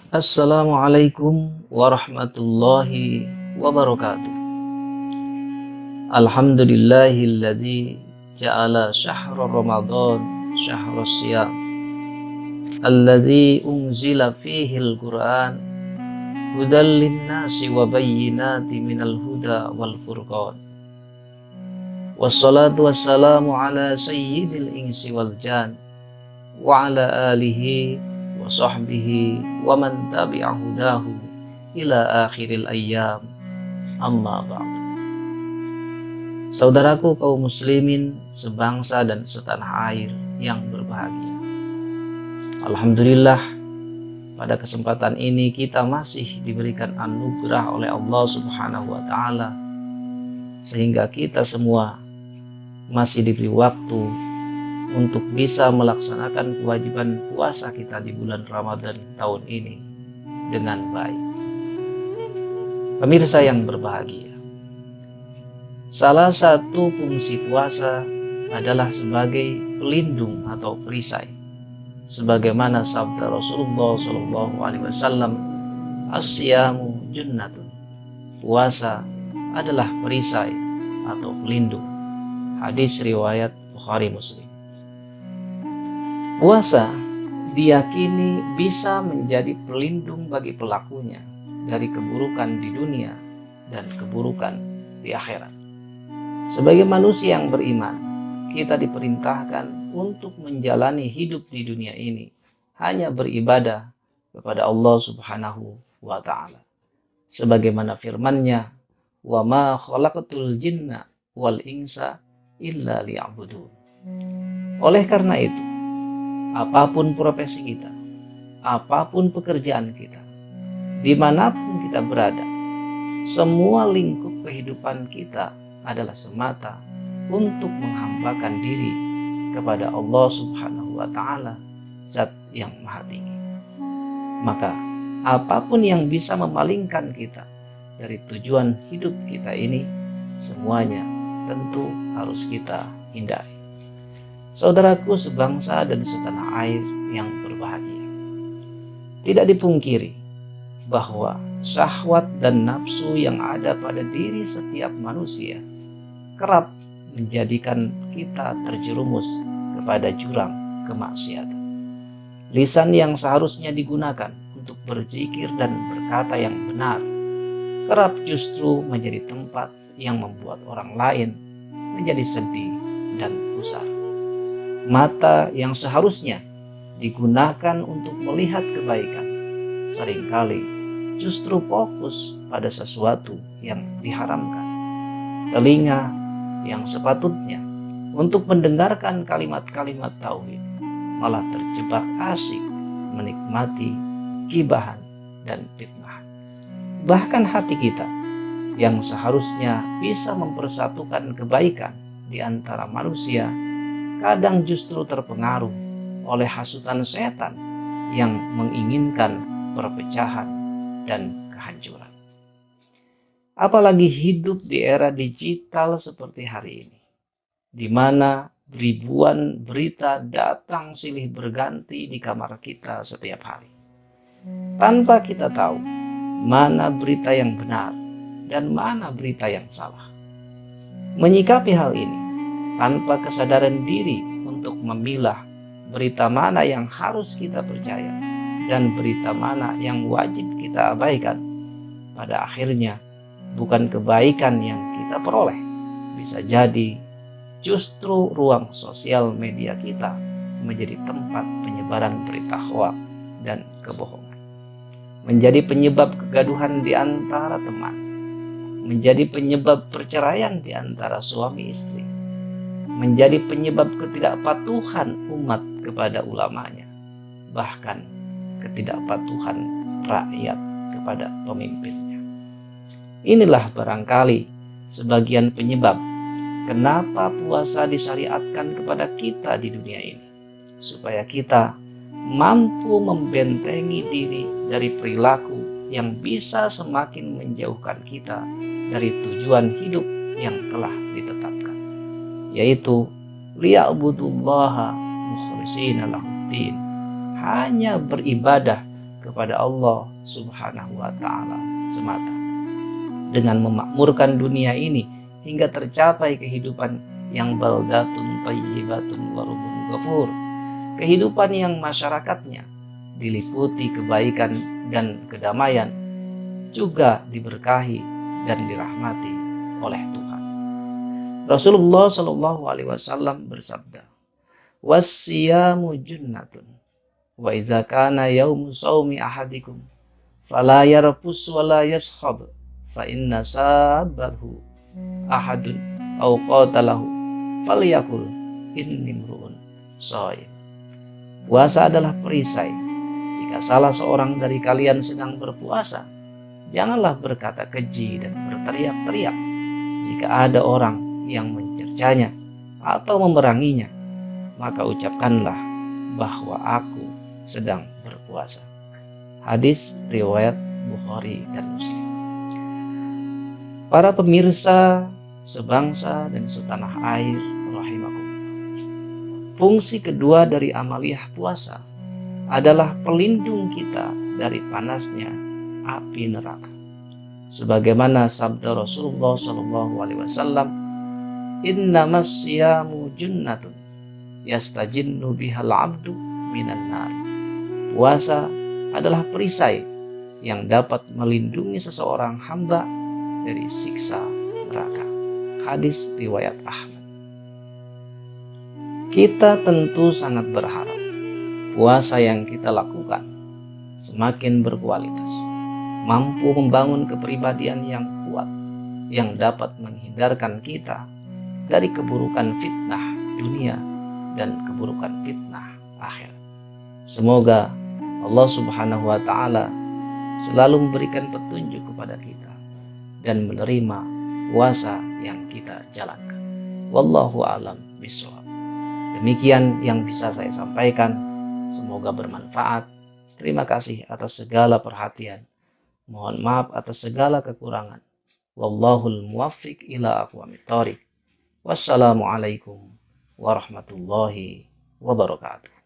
Assalamualaikum warahmatullahi wabarakatuh. Alhamdulillahilladzi ja'ala syahra Ramadan syahra siyam alladzi unzila fihil Qur'an hudal linnasi wa bayyinati minal huda wal furqan. Wassalatu wassalamu ala sayyidil insi wal jan wa ala alihi wa sahbihi wa man tabi'a hudahu ila akhiril ayyam, amma ba'du. Saudaraku kaum muslimin sebangsa dan setanah air yang berbahagia, alhamdulillah pada kesempatan ini kita masih diberikan anugerah oleh Allah Subhanahu wa taala sehingga kita semua masih diberi waktu untuk bisa melaksanakan kewajiban puasa kita di bulan Ramadan tahun ini dengan baik. Pemirsa yang berbahagia, salah satu fungsi puasa adalah sebagai pelindung atau perisai. Sebagaimana sabda Rasulullah SAW, "As-siyamu junnatun." Puasa adalah perisai atau pelindung. Hadis riwayat Bukhari Muslim. Puasa diyakini bisa menjadi pelindung bagi pelakunya dari keburukan di dunia dan keburukan di akhirat. Sebagai manusia yang beriman, kita diperintahkan untuk menjalani hidup di dunia ini hanya beribadah kepada Allah Subhanahu wa taala. Sebagaimana firman-Nya, "Wa ma khalaqatul jinna wal insa illa liya'budun." Oleh karena itu, apapun profesi kita, apapun pekerjaan kita, dimanapun kita berada, semua lingkup kehidupan kita adalah semata untuk menghambakan diri kepada Allah Subhanahu wa taala, Zat yang Maha Tinggi. Maka apapun yang bisa memalingkan kita dari tujuan hidup kita ini, semuanya tentu harus kita hindari. Saudaraku sebangsa dan setanah air yang berbahagia, tidak dipungkiri bahwa syahwat dan nafsu yang ada pada diri setiap manusia kerap menjadikan kita terjerumus kepada jurang kemaksiatan. Lisan yang seharusnya digunakan untuk berzikir dan berkata yang benar kerap justru menjadi tempat yang membuat orang lain menjadi sedih dan gusar. Mata yang seharusnya digunakan untuk melihat kebaikan seringkali justru fokus pada sesuatu yang diharamkan. Telinga yang sepatutnya untuk mendengarkan kalimat-kalimat tauhid malah terjebak asik menikmati gibahan dan fitnah. Bahkan hati kita yang seharusnya bisa mempersatukan kebaikan di antara manusia kadang justru terpengaruh oleh hasutan setan yang menginginkan perpecahan dan kehancuran. Apalagi hidup di era digital seperti hari ini, di mana ribuan berita datang silih berganti di kamar kita setiap hari, tanpa kita tahu mana berita yang benar dan mana berita yang salah. Menyikapi hal ini tanpa kesadaran diri untuk memilah berita mana yang harus kita percaya dan berita mana yang wajib kita abaikan, pada akhirnya bukan kebaikan yang kita peroleh, bisa jadi justru ruang sosial media kita menjadi tempat penyebaran berita hoaks dan kebohongan, menjadi penyebab kegaduhan di antara teman, menjadi penyebab perceraian di antara suami istri, menjadi penyebab ketidakpatuhan umat kepada ulamanya, bahkan ketidakpatuhan rakyat kepada pemimpinnya. Inilah barangkali sebagian penyebab kenapa puasa disyariatkan kepada kita di dunia ini, supaya kita mampu membentengi diri dari perilaku yang bisa semakin menjauhkan kita dari tujuan hidup yang telah ditetapkan, yaitu liya'budullaha mukhlishina lahuddin, hanya beribadah kepada Allah Subhanahu wa Ta'ala semata. Dengan memakmurkan dunia ini hingga tercapai kehidupan yang baldatun thayyibatun wa rabbun ghafur, kehidupan yang masyarakatnya diliputi kebaikan dan kedamaian, juga diberkahi dan dirahmati oleh Tuhan. Rasulullah Shallallahu Alaihi Wasallam bersabda, "Wasiyamu junnatun, wa idza kana yaumu saumi ahadikum, fala yarfus wa la yaskhab, fa inna sabahu ahadun aw qatalahu, falyakul inni mru'un shaim." Puasa adalah perisai. Jika salah seorang dari kalian sedang berpuasa, janganlah berkata keji dan berteriak-teriak. Jika ada orang yang mencercanya atau memeranginya, maka ucapkanlah bahwa aku sedang berpuasa. Hadis riwayat Bukhari dan Muslim. Para pemirsa sebangsa dan setanah air rahimakumullah. Fungsi kedua dari amaliyah puasa adalah pelindung kita dari panasnya api neraka. Sebagaimana sabda Rasulullah SAW, "Innamas siyamu junnatun yastajinnu bihal abdu minan nar." Puasa adalah perisai yang dapat melindungi seseorang hamba dari siksa neraka. Hadis riwayat Ahmad. Kita tentu sangat berharap puasa yang kita lakukan semakin berkualitas, mampu membangun kepribadian yang kuat, yang dapat menghindarkan kita dari keburukan fitnah dunia dan keburukan fitnah akhir. Semoga Allah Subhanahu wa Ta'ala selalu memberikan petunjuk kepada kita dan menerima puasa yang kita jalankan. Wallahu a'lam bishawab. Demikian yang bisa saya sampaikan. Semoga bermanfaat. Terima kasih atas segala perhatian. Mohon maaf atas segala kekurangan. Wallahul muwaffiq ila aqwamit thoriq. Wassalamualaikum warahmatullahi wabarakatuh.